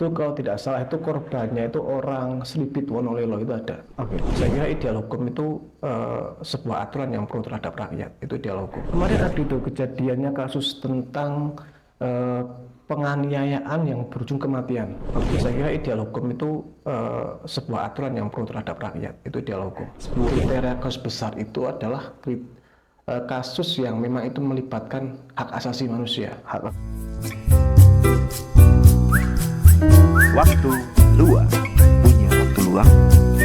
Itu kalau tidak salah itu korbannya itu orang Slipit Wonolelo itu ada. Oke. Saya kira ideal hukum itu sebuah aturan yang pro terhadap rakyat, itu ideal hukum. Kemarin ada itu kejadiannya kasus tentang penganiayaan yang berujung kematian. Saya kira ideal hukum itu sebuah aturan yang pro terhadap rakyat, itu ideal hukum. Kriteria kasus besar itu adalah kasus yang memang itu melibatkan hak asasi manusia. Waktu luang. Punya waktu luang?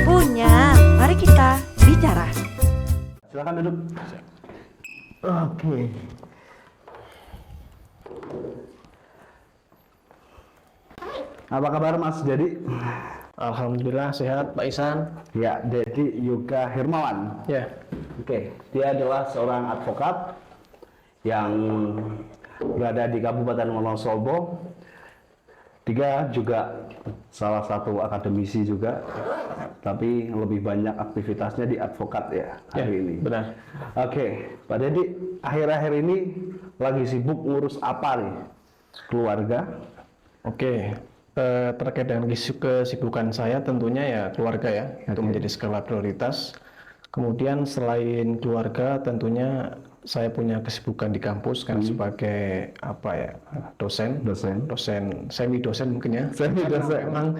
Punya, mari kita bicara. Silakan duduk. Oke. Apa kabar Mas Dedi? Alhamdulillah sehat, Pak Ihsan. Ya, Dedi Yoga Hermawan. Ya. Oke, dia adalah seorang advokat yang berada di Kabupaten Wonosobo. Dia juga salah satu akademisi juga, tapi lebih banyak aktivitasnya di advokat ya hari ini. Benar. Oke, Pak Dedi, akhir-akhir ini lagi sibuk ngurus apa nih? Keluarga? Oke, terkait dengan kesibukan saya tentunya ya keluarga ya, itu menjadi skala prioritas. Kemudian selain keluarga tentunya saya punya kesibukan di kampus kan sebagai apa ya, dosen, semi dosen mungkin ya. Semi dosen. Memang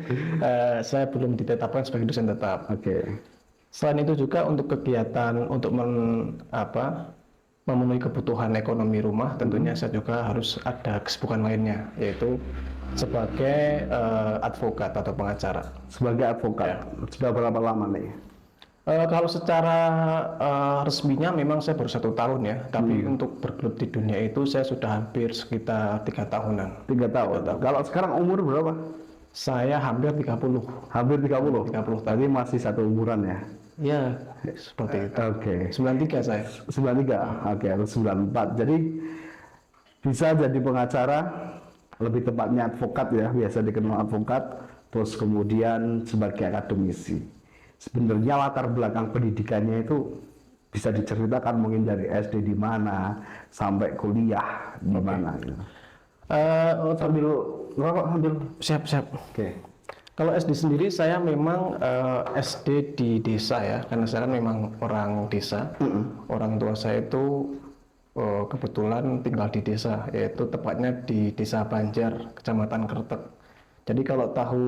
saya belum ditetapkan sebagai dosen tetap. Oke. Selain itu juga untuk kegiatan untuk memenuhi kebutuhan ekonomi rumah, tentunya saya juga harus ada kesibukan lainnya, yaitu sebagai advokat atau pengacara. Sebagai advokat, sudah berapa lama nih? Kalau secara resminya memang saya baru 1 tahun ya, tapi untuk bergelut di dunia itu saya sudah hampir sekitar 3 tahunan. 3 tahun. Kalau sekarang umur berapa? Saya hampir 30. Hampir 30. 30 tahun. Tadi masih satu umuran ya? Ya, seperti itu. Oke. 93 saya. 93. Oke, harus 94. Jadi bisa jadi pengacara, lebih tepatnya advokat ya, biasa dikenal advokat, terus kemudian sebagai akademisi. Sebenarnya latar belakang pendidikannya itu bisa diceritakan mungkin dari SD di mana sampai kuliah di mana. Sambil ngerokok sambil Siap. Oke. Kalau SD sendiri saya memang SD di desa ya, karena saya kan memang orang desa. Orang tua saya itu kebetulan tinggal di desa, yaitu tepatnya di Desa Banjar, Kecamatan Kretek. Jadi kalau tahu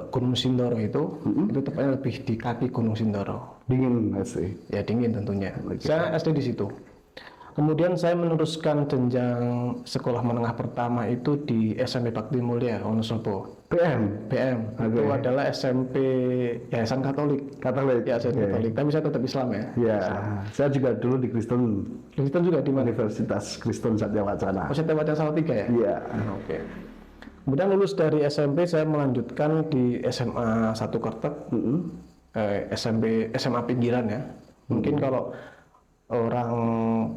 Gunung Sindoro itu tepatnya lebih di kaki Gunung Sindoro. Dingin sih. Ya dingin tentunya. Saya SD di situ. Kemudian saya meneruskan jenjang sekolah menengah pertama itu di SMP Bakti Mulia Wonosobo. PM. Itu adalah SMP Yayasan Katolik. Katolik. Ya, Katolik. Tapi saya tetap Islam ya. Ya, saya juga dulu di Kristen Juga di mana? Universitas Kristen Satya Wacana. Oh, Satya Wacana Salatiga ya? Iya. Oke. Kemudian lulus dari SMP saya melanjutkan di SMA 1 Kertek, SMA pinggiran ya. Mungkin kalau orang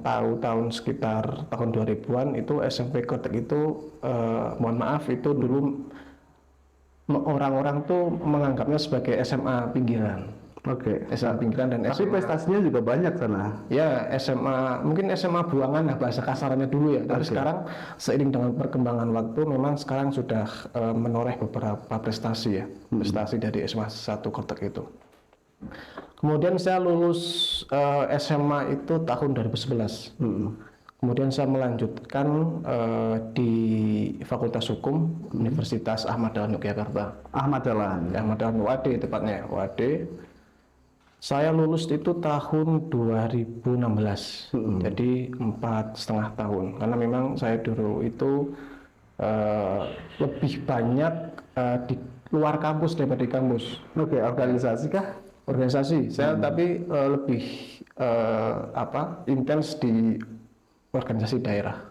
tahu tahun sekitar tahun 2000-an itu SMP Kertek itu mohon maaf itu dulu orang-orang tuh menganggapnya sebagai SMA pinggiran. Oke. SMA pinggiran dan Tapi SMA. prestasinya juga banyak sana. Ya, mungkin SMA buangan lah bahasa kasarnya dulu ya. Tapi sekarang seiring dengan perkembangan waktu memang sekarang sudah menoreh beberapa prestasi ya. Prestasi dari SMA 1 Kertek itu. Kemudian saya lulus SMA itu tahun 2011. Kemudian saya melanjutkan di Fakultas Hukum Universitas Ahmad Dahlan Yogyakarta. Ahmad Dahlan. Ahmad Dahlan UAD tepatnya, UAD. Saya lulus itu tahun 2016, jadi 4,5 tahun. Karena memang saya dulu itu lebih banyak di luar kampus daripada di kampus. Oke, organisasi kah? Organisasi, saya tapi lebih intens di organisasi daerah.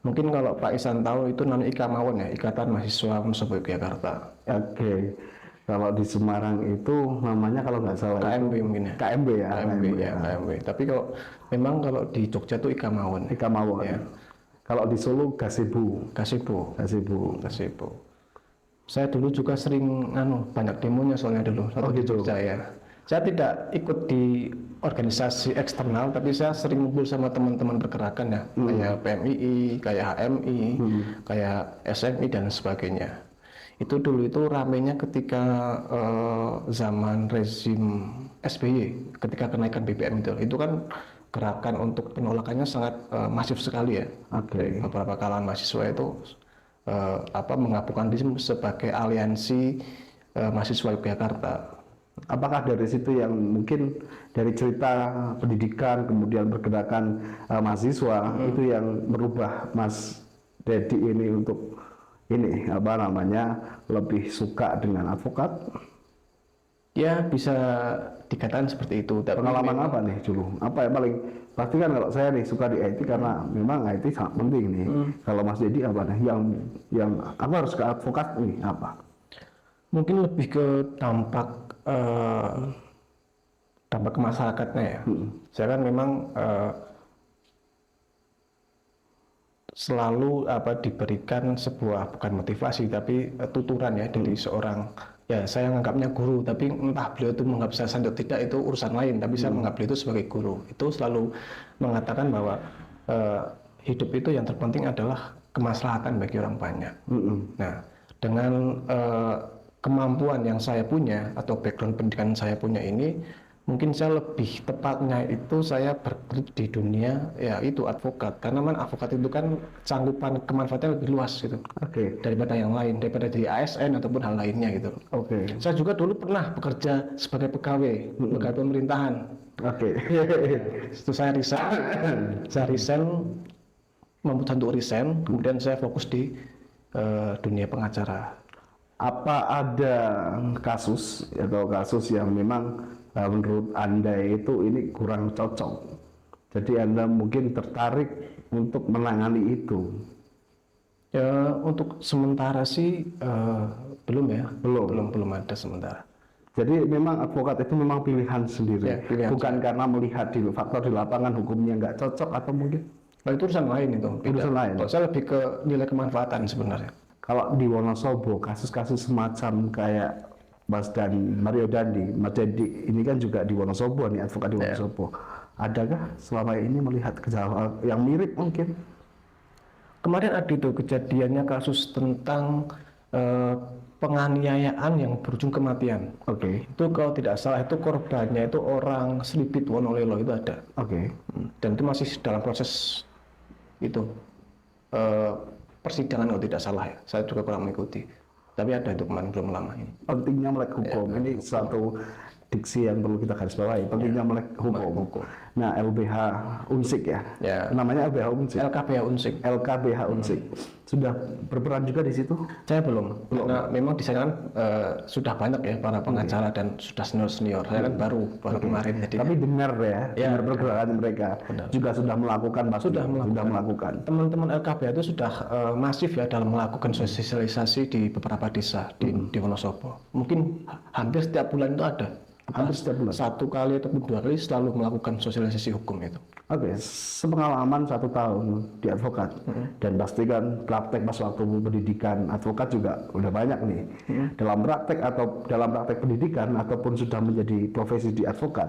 Mungkin kalau Pak Ihsan tahu itu namanya IKMAWON ya, Ikatan Mahasiswa Wonosobo Yogyakarta. Oke. Kalau di Semarang itu namanya kalau nggak salah KMB mungkin ya. KMB ya. KMB. Tapi memang kalau di Jogja itu IKMAWON. IKMAWON. Ya. Kalau di Solo Gazebo. Saya dulu juga sering banyak demonya soalnya dulu. Oh gitu. Jogja ya. Saya tidak ikut di organisasi eksternal, tapi saya sering ngumpul sama teman-teman pergerakan ya, kayak PMII, kayak HMI, kayak SMI dan sebagainya. Itu dulu itu ramenya ketika zaman rezim SBY, ketika kenaikan BBM itu kan gerakan untuk penolakannya sangat masif sekali ya. Oke. Beberapa kalangan mahasiswa itu menggabungkan diri sebagai aliansi mahasiswa Yogyakarta. Apakah dari situ yang mungkin dari cerita pendidikan kemudian pergerakan mahasiswa itu yang merubah Mas Dedi ini untuk ini lebih suka dengan advokat? Ya bisa dikatakan seperti itu. Tapi Pengalaman memang- apa nih dulu? Apa yang paling pasti kan kalau saya nih suka di IT karena memang IT sangat penting nih. Kalau Mas Dedi apa nih yang aku harus ke advokat nih apa? Mungkin lebih ke dampak dampak ke masyarakatnya ya. Saya kan memang selalu diberikan sebuah bukan motivasi tapi tuturan ya dari seorang, ya saya menganggapnya guru, tapi entah beliau itu menganggap saya atau tidak itu urusan lain, tapi saya menganggap beliau itu sebagai guru. Itu selalu mengatakan bahwa hidup itu yang terpenting adalah kemaslahatan bagi orang banyak. Nah, dengan kemampuan yang saya punya atau background pendidikan saya punya ini, mungkin saya lebih tepatnya itu saya bergelut di dunia ya itu advokat, karena advokat itu kan cangkupan kemanfaatannya lebih luas gitu. Oke. Daripada yang lain, daripada di ASN ataupun hal lainnya gitu. Oke. Saya juga dulu pernah bekerja sebagai pegawai pemerintahan. Oke. Itu saya resign, memutuskan untuk resign, kemudian saya fokus di dunia pengacara. Apa ada kasus atau kasus yang memang menurut Anda itu ini kurang cocok? Jadi Anda mungkin tertarik untuk menangani itu? Ya, untuk sementara sih belum ya. Belum. Belum ada sementara. Jadi memang advokat itu memang pilihan sendiri, Ya, pilihan bukan karena melihat di faktor di lapangan hukumnya nggak cocok atau mungkin Nah, itu urusan lain itu. beda. Urusan lain. Kalau saya lebih ke nilai kemanfaatan sebenarnya. kalau di Wonosobo kasus-kasus semacam kayak Mas Mario Dandi, Mas Dedi ini kan juga di Wonosobo nih, advokat di Wonosobo. Adakah selama ini melihat kejadian yang mirip mungkin? Kemarin ada itu kejadiannya kasus tentang penganiayaan yang berujung kematian. Oke. Itu kalau tidak salah itu korbannya itu orang Selipit Wonolelo itu ada. Oke. Dan itu masih dalam proses itu persidangan kalau tidak salah ya. Saya juga kurang mengikuti. Tapi ada itu kemarin belum lama ini. Pentingnya melek hukum ini satu diksi yang perlu kita garis bawahi. Pentingnya melek hukum. Nah, LBH Unsik ya. Namanya LBH Unsik. LKBH Unsik. LKBH Unsik. Sudah berperan juga di situ? Saya belum. Karena memang di sana kan sudah banyak ya para pengacara dan sudah senior. Saya kan baru kemarin. Jadi Tapi dengar ya, dengar pergerakan mereka. Juga sudah melakukan, sudah melakukan. teman-teman LKBH itu sudah masif ya dalam melakukan sosialisasi di beberapa desa di Wonosobo. Mungkin hampir setiap bulan itu ada. Hampir setiap bulan. 1 kali ataupun 2 kali selalu melakukan sosialisasi hukum itu. Oke, sepengalaman 1 tahun di advokat dan pastikan praktek pas waktu pendidikan advokat juga udah banyak nih. Dalam praktek pendidikan ataupun sudah menjadi profesi di advokat.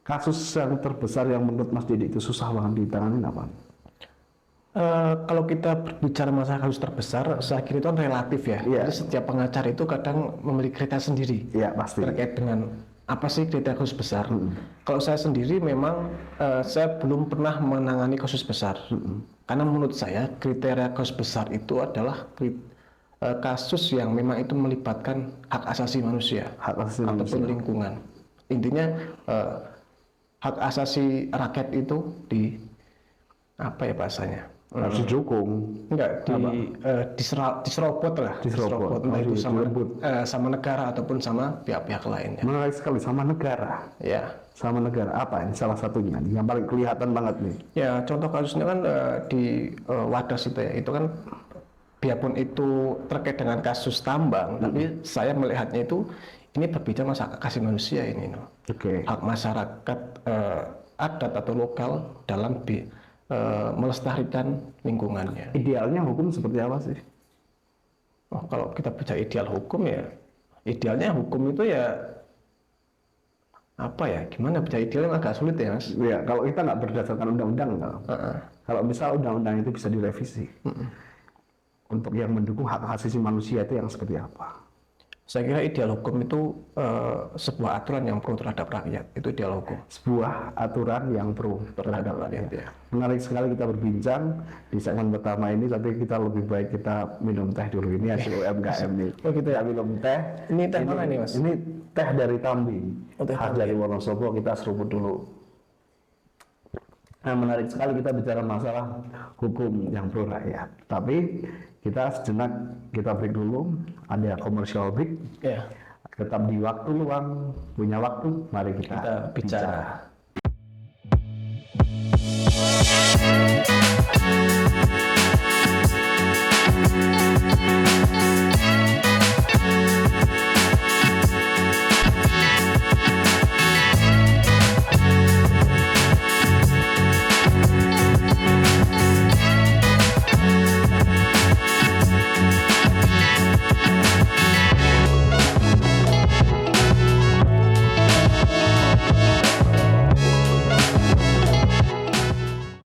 Kasus yang terbesar yang menurut Mas Dedi itu susah banget ditangani apa? Kalau kita berbicara masalah kasus terbesar, saya kira itu kan relatif ya. Jadi setiap pengacara itu kadang memiliki kriteria sendiri. Iya, pasti. Terkait dengan apa sih kriteria kasus besar. Kalau saya sendiri memang saya belum pernah menangani kasus besar. Karena menurut saya kriteria kasus besar itu adalah kasus yang memang itu melibatkan hak asasi manusia, ataupun lingkungan. Intinya hak asasi rakyat itu apa ya bahasanya? Harus didukung. Enggak, diserobot lah. Diserobot. Entah itu sama negara ataupun sama pihak-pihak lainnya. Menarik sekali, sama negara. Ya. Sama negara apa ini salah satunya nih, yang paling kelihatan banget nih? Ya, contoh kasusnya kan di Wadas itu ya. Itu kan biarpun itu terkait dengan kasus tambang, tapi saya melihatnya itu ini berbicara masalah hak asasi manusia ini. Oke. Hak masyarakat adat atau lokal dalam melestarikan lingkungannya. Idealnya hukum seperti apa sih? Oh, kalau kita bicara ideal hukum ya, idealnya hukum itu ya apa ya? Gimana bisa idealnya agak sulit ya, Mas? Ya, kalau kita nggak berdasarkan undang-undang, kalau misal undang-undang itu bisa direvisi untuk yang mendukung hak asasi manusia itu yang seperti apa? Saya kira ideal hukum itu sebuah aturan yang pro terhadap rakyat. Itu ideal hukum. Sebuah aturan yang pro terhadap rakyat. Ya. Menarik sekali kita berbincang di segmen pertama ini, tapi kita lebih baik kita minum teh dulu. Ini hasil UMKM nih. Oh gitu ya? Kita minum teh. Ini teh mana nih, Mas? Ini teh dari Tambi. Oh, teh Khas Tambi. dari Wonosobo, kita seruput dulu. Nah, menarik sekali kita bicara masalah hukum yang pro rakyat. Tapi kita sejenak kita break dulu. Ada commercial break. Ya. Tetap di waktu luang, punya waktu, mari kita Bicara.